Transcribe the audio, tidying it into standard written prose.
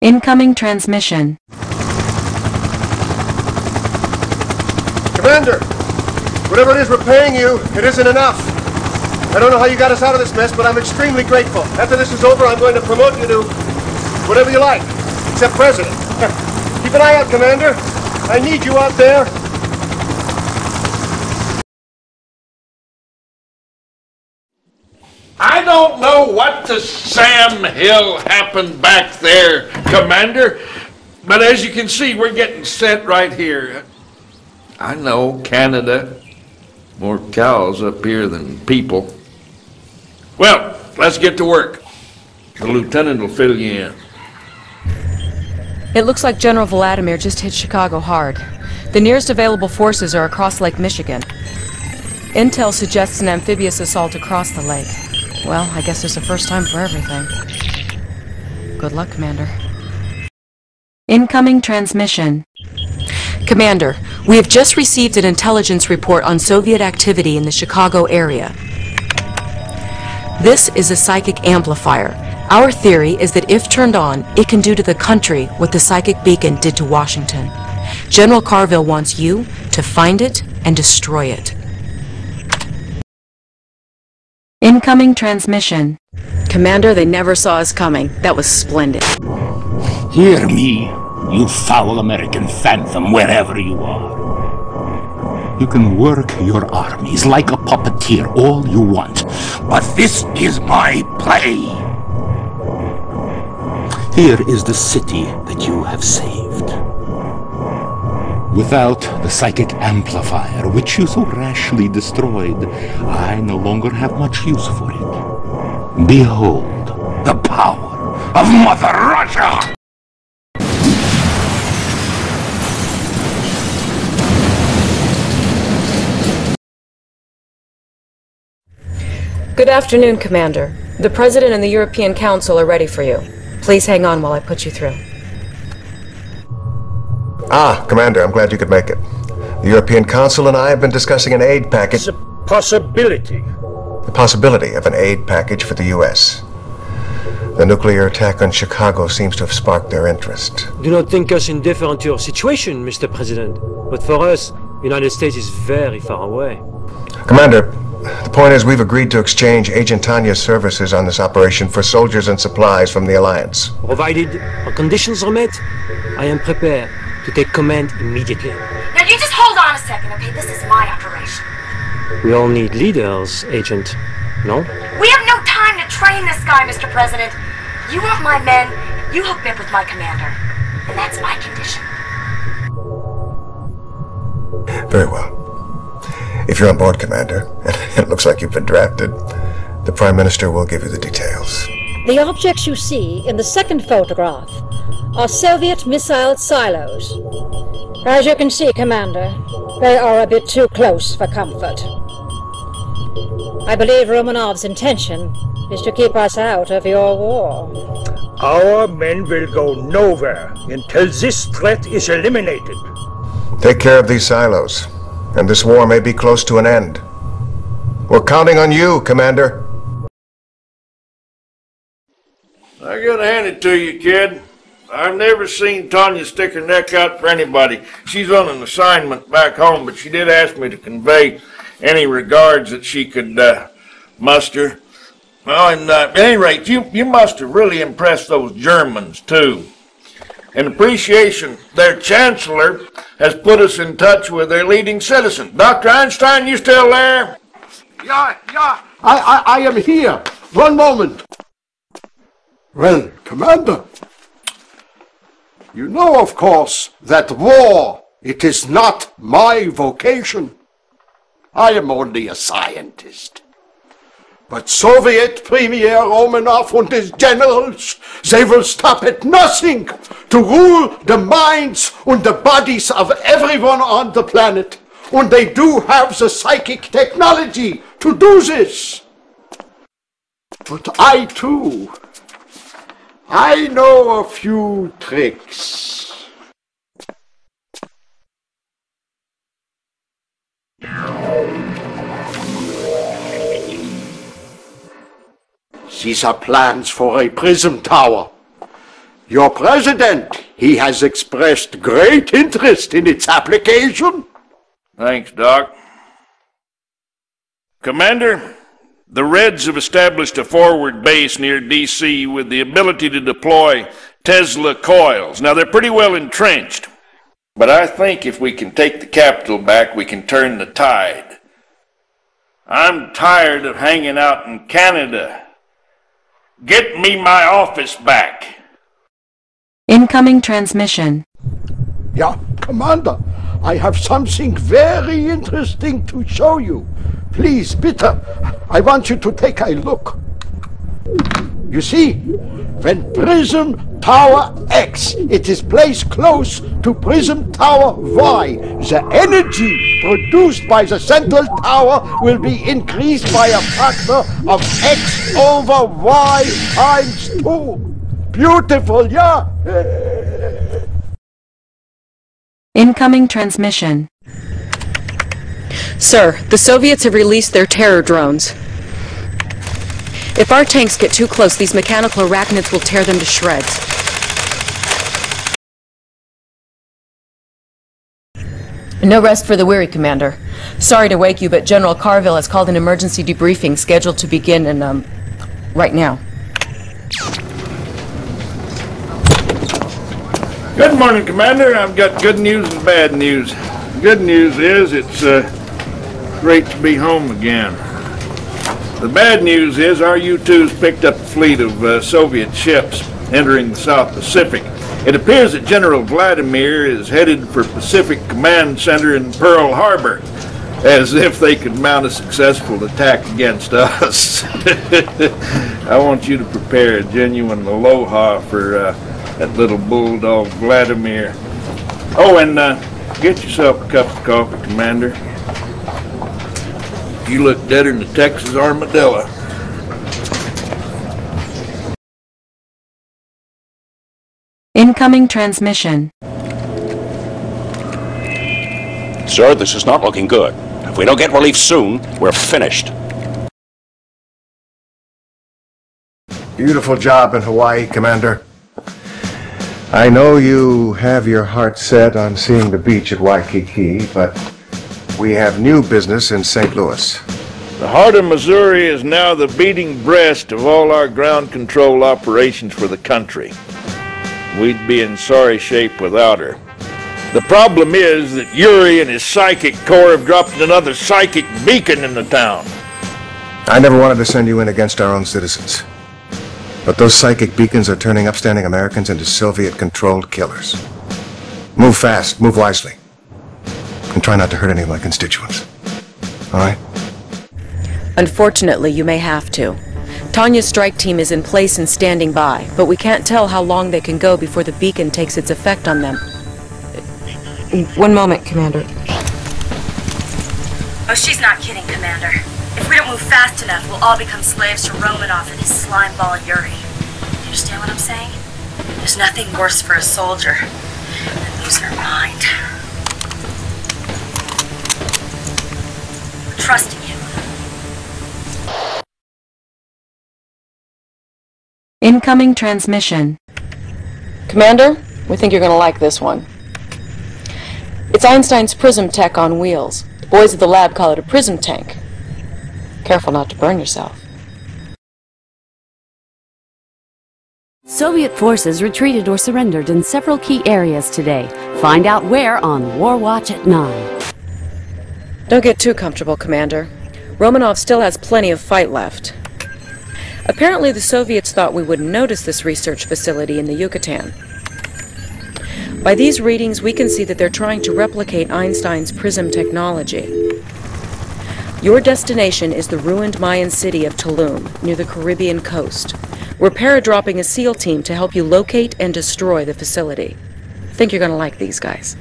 Incoming transmission. Commander, whatever it is we're paying you, it isn't enough. I don't know how you got us out of this mess, but I'm extremely grateful. After this is over, I'm going to promote you to whatever you like, except president. Keep an eye out, Commander. I need you out there. I don't know what to Sam Hill happened back there, Commander, but as you can see, we're getting sent right here. I know, Canada. More cows up here than people. Well, let's get to work. The lieutenant will fill you in. It looks like General Vladimir just hit Chicago hard. The nearest available forces are across Lake Michigan. Intel suggests an amphibious assault across the lake. Well, I guess there's a first time for everything. Good luck, Commander. Incoming transmission. Commander, we have just received an intelligence report on Soviet activity in the Chicago area. This is a psychic amplifier. Our theory is that if turned on, it can do to the country what the psychic beacon did to Washington. General Carville wants you to find it and destroy it. Incoming transmission. Commander, they never saw us coming. That was splendid. Hear me, you foul American phantom, wherever you are. You can work your armies like a puppeteer all you want, but this is my play. Here is the city that you have saved. Without the psychic amplifier, which you so rashly destroyed, I no longer have much use for it. Behold the power of Mother Russia! Good afternoon, Commander. The President and the European Council are ready for you. Please hang on while I put you through. Ah, Commander, I'm glad you could make it. The European Council and I have been discussing an aid package. It's a possibility. The possibility of an aid package for the U.S. The nuclear attack on Chicago seems to have sparked their interest. Do not think us indifferent to your situation, Mr. President. But for us, the United States is very far away. Commander, the point is we've agreed to exchange Agent Tanya's services on this operation for soldiers and supplies from the Alliance. Provided our conditions are met, I am prepared to take command immediately. Now you just hold on a second, okay? This is my operation. We all need leaders, Agent. No? We have no time to train this guy, Mr. President. You want my men, you hook me up with my commander. And that's my condition. Very well. If you're on board, Commander, and it looks like you've been drafted, the Prime Minister will give you the details. The objects you see in the second photograph are Soviet missile silos. As you can see, Commander, they are a bit too close for comfort. I believe Romanov's intention is to keep us out of your war. Our men will go nowhere until this threat is eliminated. Take care of these silos, and this war may be close to an end. We're counting on you, Commander. I gotta hand it to you, kid. I've never seen Tanya stick her neck out for anybody. She's on an assignment back home, but she did ask me to convey any regards that she could muster. Well, and at any rate, you must have really impressed those Germans, too. In appreciation, their chancellor has put us in touch with their leading citizen. Dr. Einstein, you still there? Yeah, I am here. One moment. Well, Commander, you know, of course, that war, it is not my vocation. I am only a scientist. But Soviet Premier Romanov and his generals, they will stop at nothing to rule the minds and the bodies of everyone on the planet. And they do have the psychic technology to do this. But I too, I know a few tricks. These are plans for a prism tower. Your president, he has expressed great interest in its application. Thanks, Doc. Commander, the Reds have established a forward base near D.C. with the ability to deploy Tesla coils. Now, they're pretty well entrenched, but I think if we can take the capital back, we can turn the tide. I'm tired of hanging out in Canada. Get me my office back. Incoming transmission. Yeah, Commander, I have something very interesting to show you. Please, bitte, I want you to take a look. You see, when Prism Tower X it is placed close to Prism Tower Y, the energy produced by the central tower will be increased by a factor of X over Y times 2. Beautiful, yeah? Incoming transmission. Sir, the Soviets have released their terror drones. If our tanks get too close, these mechanical arachnids will tear them to shreds. No rest for the weary, Commander. Sorry to wake you, but General Carville has called an emergency debriefing scheduled to begin in, right now. Good morning, Commander. I've got good news and bad news. Good news is it's great to be home again. The bad news is our U-2s picked up a fleet of Soviet ships entering the South Pacific. It appears that General Vladimir is headed for Pacific Command Center in Pearl Harbor, as if they could mount a successful attack against us. I want you to prepare a genuine aloha for that little bulldog Vladimir. Oh, and get yourself a cup of coffee, Commander. You look deader than the Texas armadillo. Incoming transmission. Sir, this is not looking good. If we don't get relief soon, we're finished. Beautiful job in Hawaii, Commander. I know you have your heart set on seeing the beach at Waikiki, but we have new business in St. Louis. The heart of Missouri is now the beating breast of all our ground control operations for the country. We'd be in sorry shape without her. The problem is that Yuri and his psychic corps have dropped another psychic beacon in the town. I never wanted to send you in against our own citizens. But those psychic beacons are turning upstanding Americans into Soviet-controlled killers. Move fast, move wisely. And try not to hurt any of my constituents. All right? Unfortunately, you may have to. Tanya's strike team is in place and standing by, but we can't tell how long they can go before the beacon takes its effect on them. One moment, Commander. Oh, she's not kidding, Commander. If we don't move fast enough, we'll all become slaves to Romanov and his slimeball Yuri. Do you understand what I'm saying? There's nothing worse for a soldier than losing her mind. I'm trusting you. Incoming transmission. Commander, we think you're going to like this one. It's Einstein's prism tech on wheels. The boys at the lab call it a prism tank. Careful not to burn yourself. Soviet forces retreated or surrendered in several key areas today. Find out where on War Watch at 9. Don't get too comfortable, Commander. Romanov still has plenty of fight left. Apparently the Soviets thought we wouldn't notice this research facility in the Yucatan. By these readings, we can see that they're trying to replicate Einstein's prism technology. Your destination is the ruined Mayan city of Tulum, near the Caribbean coast. We're paradropping a SEAL team to help you locate and destroy the facility. I think you're going to like these guys.